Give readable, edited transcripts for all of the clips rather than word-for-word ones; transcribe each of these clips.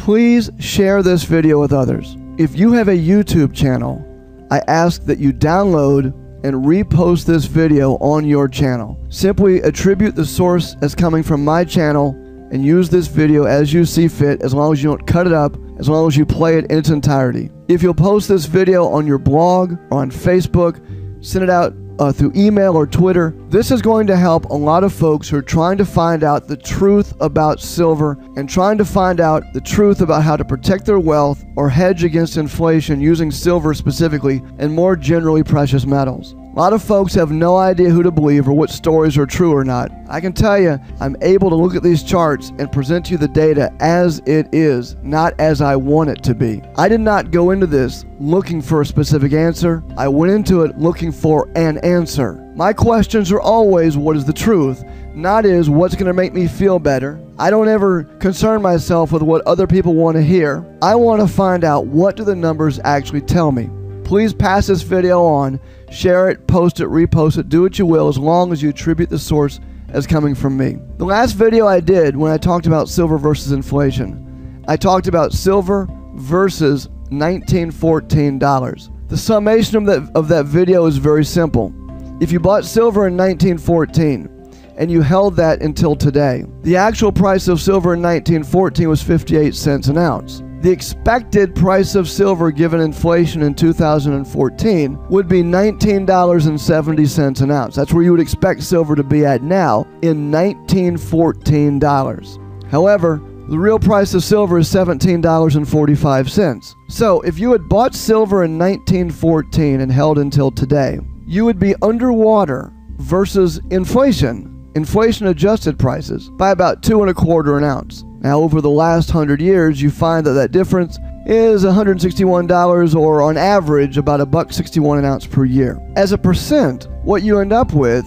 Please share this video with others. If you have a YouTube channel, I ask that you download and repost this video on your channel. Simply attribute the source as coming from my channel and use this video as you see fit, as long as you don't cut it up, as long as you play it in its entirety. If you'll post this video on your blog or on Facebook, send it out through email or Twitter, this is going to help a lot of folks who are trying to find out the truth about silver and trying to find out the truth about how to protect their wealth or hedge against inflation using silver specifically and more generally precious metals. A lot of folks have no idea who to believe or what stories are true or not. I can tell you, I'm able to look at these charts and present you the data as it is, not as I want it to be. I did not go into this looking for a specific answer. I went into it looking for an answer. My questions are always, what is the truth? Not is, what's going to make me feel better? I don't ever concern myself with what other people want to hear. I want to find out, what do the numbers actually tell me? Please pass this video on, share it, post it, repost it, do what you will, as long as you attribute the source as coming from me. The last video I did when I talked about silver versus inflation, I talked about silver versus $1914. The summation of that video is very simple. If you bought silver in 1914 and you held that until today, the actual price of silver in 1914 was 58 cents an ounce. The expected price of silver given inflation in 2014 would be $19.70 an ounce. That's where you would expect silver to be at now in 1914 dollars. However, the real price of silver is $17.45. So if you had bought silver in 1914 and held until today, you would be underwater versus inflation adjusted prices by about $2.25 an ounce. Now, over the last 100 years, you find that that difference is $161, or on average about $1.61 an ounce per year. As a percent, what you end up with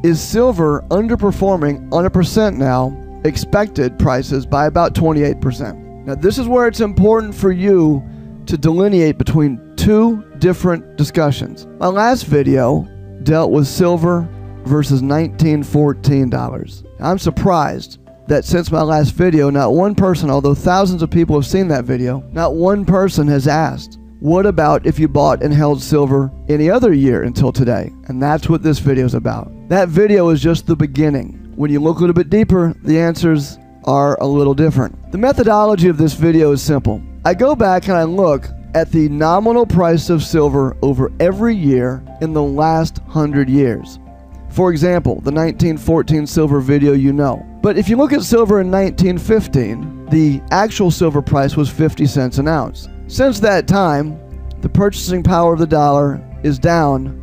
is silver underperforming on a percent now expected prices by about 28%. Now, this is where it's important for you to delineate between two different discussions. My last video dealt with silver versus $1914. I'm surprised that since my last video, not one person, although thousands of people have seen that video, not one person has asked, what about if you bought and held silver any other year until today? And that's what this video is about. That video is just the beginning. When you look a little bit deeper, the answers are a little different. The methodology of this video is simple. I go back and I look at the nominal price of silver over every year in the last 100 years. For example, the 1914 silver video you know. But if you look at silver in 1915, the actual silver price was 50 cents an ounce. Since that time, the purchasing power of the dollar is down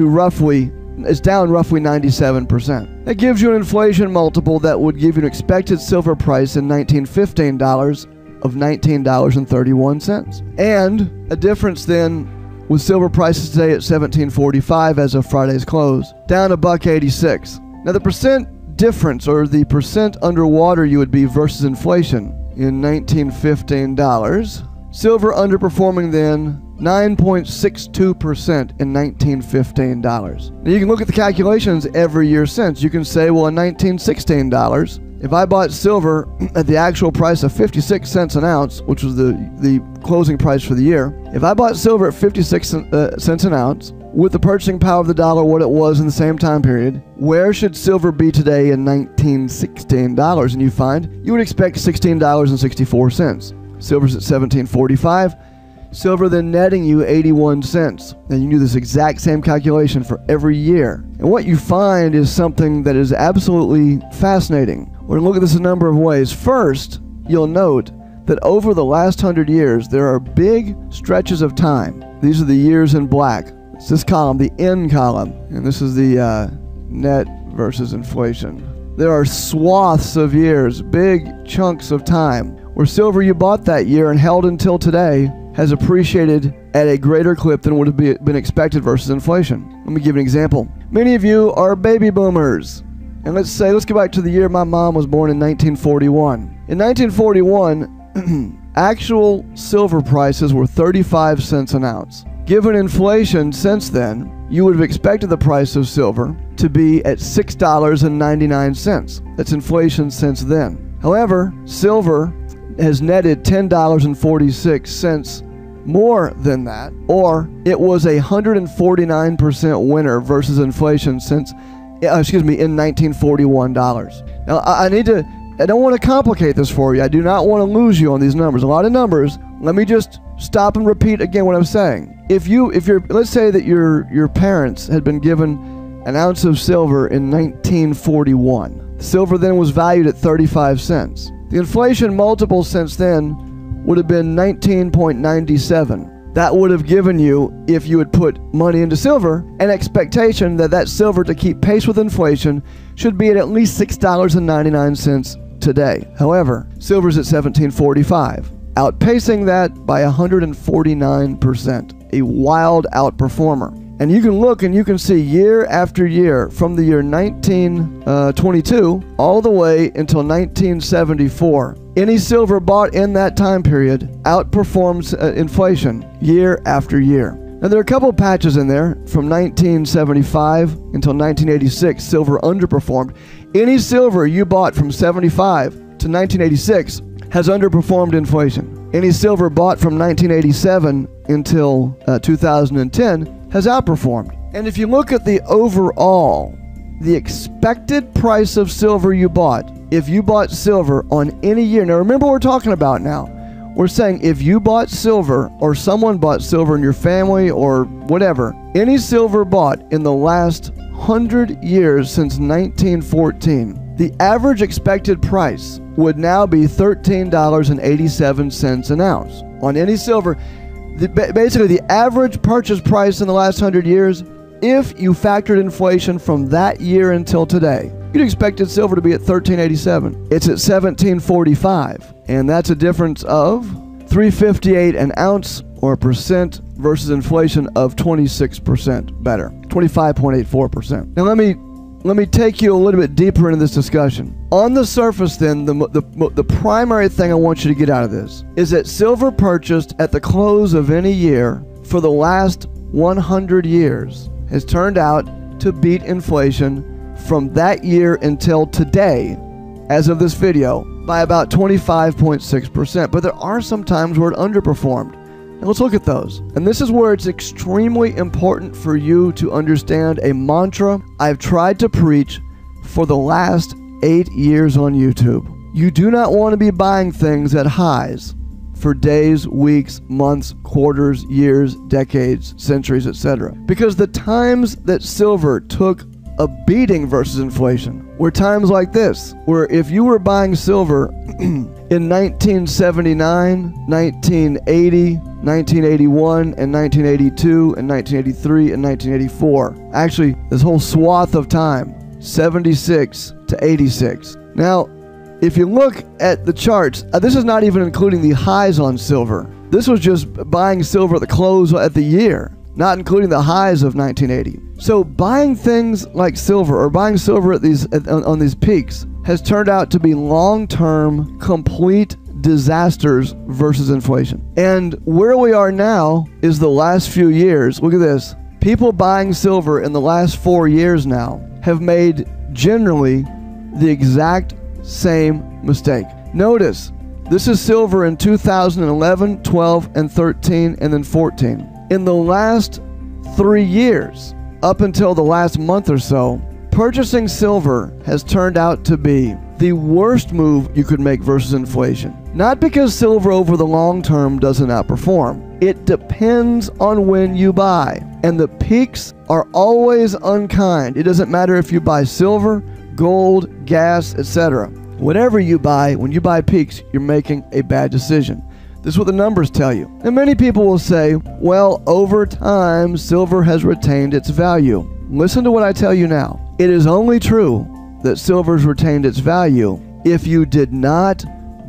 roughly 97%. That gives you an inflation multiple that would give you an expected silver price in 1915 dollars of $19.31. And a difference then with silver prices today at $17.45 as of Friday's close, down $1.86. Now the percent difference, or the percent underwater you would be versus inflation in 1915 dollars, silver underperforming then 9.62% in 1915 dollars. Now you can look at the calculations every year since. You can say, well, in 1916 dollars, if I bought silver at the actual price of 56 cents an ounce, which was the closing price for the year, if I bought silver at 56 cents an ounce, with the purchasing power of the dollar what it was in the same time period, where should silver be today in 1916 dollars? And you find you would expect $16.64. Silver's at $17.45. Silver then netting you 81 cents. Now you can do this exact same calculation for every year. And what you find is something that is absolutely fascinating. We're going to look at this a number of ways. First, you'll note that over the last 100 years, there are big stretches of time. These are the years in black. It's this column, the N column, and this is the net versus inflation. There are swaths of years, big chunks of time, where silver you bought that year and held until today has appreciated at a greater clip than would have been expected versus inflation. Let me give an example. Many of you are baby boomers. And let's go back to the year my mom was born in 1941. In 1941, actual silver prices were 35 cents an ounce. Given inflation since then, you would have expected the price of silver to be at $6.99. That's inflation since then. However, silver has netted $10.46 more than that, or it was a 149% winner versus inflation since, in 1941 dollars. Now, I don't want to complicate this for you. I do not want to lose you on these numbers. A lot of numbers. Let me just stop and repeat again what I'm saying. If you're, let's say that your parents had been given an ounce of silver in 1941. Silver then was valued at 35 cents. The inflation multiple since then would have been 19.97. That would have given you, if you had put money into silver, an expectation that that silver, to keep pace with inflation, should be at least $6.99 today. However, silver's at $17.45, outpacing that by 149%, a wild outperformer. And you can look and you can see year after year, from the year 1922 all the way until 1974, any silver bought in that time period outperforms inflation year after year. Now, there are a couple patches in there. From 1975 until 1986, silver underperformed. Any silver you bought from 75 to 1986 has underperformed inflation. Any silver bought from 1987 until 2010 has outperformed. And if you look at the overall, the expected price of silver you bought, if you bought silver on any year, now remember what we're talking about now. We're saying if you bought silver, or someone bought silver in your family or whatever, any silver bought in the last 100 years since 1914, the average expected price would now be $13.87 an ounce on any silver. Basically, the average purchase price in the last 100 years, if you factored inflation from that year until today, you'd expected silver to be at $13.87. It's at $17.45, and that's a difference of $3.58 an ounce, or a percent, versus inflation of 26% better, 25.84%. Now let me take you a little bit deeper into this discussion. On the surface then, the primary thing I want you to get out of this is that silver purchased at the close of any year for the last 100 years has turned out to beat inflation from that year until today, as of this video, by about 25.6%. But there are some times where it underperformed. And let's look at those. And this is where it's extremely important for you to understand a mantra I've tried to preach for the last 8 years on YouTube. You do not want to be buying things at highs for days, weeks, months, quarters, years, decades, centuries, etc. Because the times that silver took a beating versus inflation were times like this, where if you were buying silver in 1979, 1980, 1981, and 1982, and 1983, and 1984. Actually, this whole swath of time, 76 to 86. Now, if you look at the charts, this is not even including the highs on silver. This was just buying silver at the close at the year, not including the highs of 1980. So buying things like silver, or buying silver at on these peaks, has turned out to be long-term, complete disasters versus inflation. And where we are now is the last few years. Look at this. People buying silver in the last 4 years now have made generally the exact same mistake. Notice, this is silver in 2011, 12, and 13, and then 14. In the last 3 years, up until the last month or so, purchasing silver has turned out to be the worst move you could make versus inflation. Not because silver over the long term doesn't outperform. It depends on when you buy. And the peaks are always unkind. It doesn't matter if you buy silver, gold, gas, etc. Whatever you buy, when you buy peaks, you're making a bad decision. This is what the numbers tell you. And many people will say, well, over time, silver has retained its value. Listen to what I tell you now. It is only true that silver's retained its value if you did not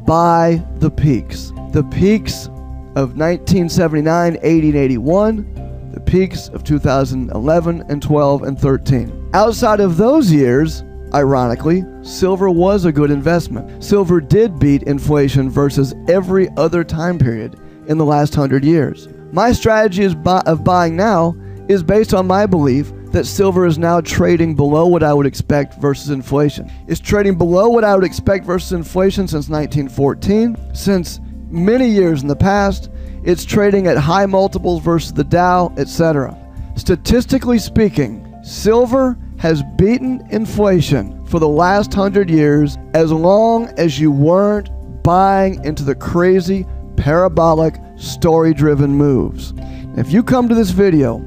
buy the peaks. The peaks of 1979, 80, and 81, the peaks of 2011 and 12 and 13. Outside of those years, ironically, silver was a good investment. Silver did beat inflation versus every other time period in the last 100 years. My strategy of buying now is based on my belief that silver is now trading below what I would expect versus inflation. It's trading below what I would expect versus inflation since 1914. Since many years in the past, it's trading at high multiples versus the Dow, etc. Statistically speaking, silver has beaten inflation for the last 100 years as long as you weren't buying into the crazy, parabolic, story-driven moves. If you come to this video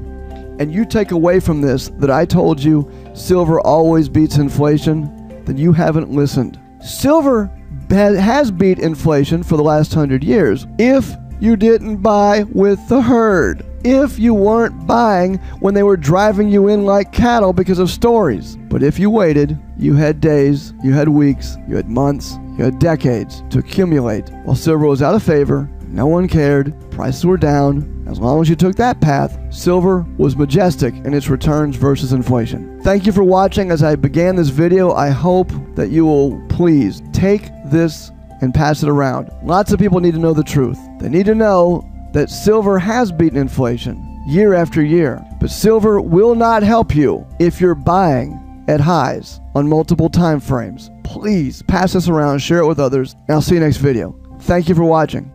and you take away from this that I told you silver always beats inflation, then you haven't listened. Silver has beat inflation for the last 100 years if you didn't buy with the herd. If you weren't buying when they were driving you in like cattle because of stories. But if you waited, you had days, you had weeks, you had months, you had decades to accumulate. While silver was out of favor, no one cared, prices were down. As long as you took that path, silver was majestic in its returns versus inflation. Thank you for watching. As I began this video, I hope that you will please take this and pass it around. Lots of people need to know the truth. They need to know that silver has beaten inflation year after year. But silver will not help you if you're buying at highs on multiple time frames. Please pass this around, share it with others, and I'll see you next video. Thank you for watching.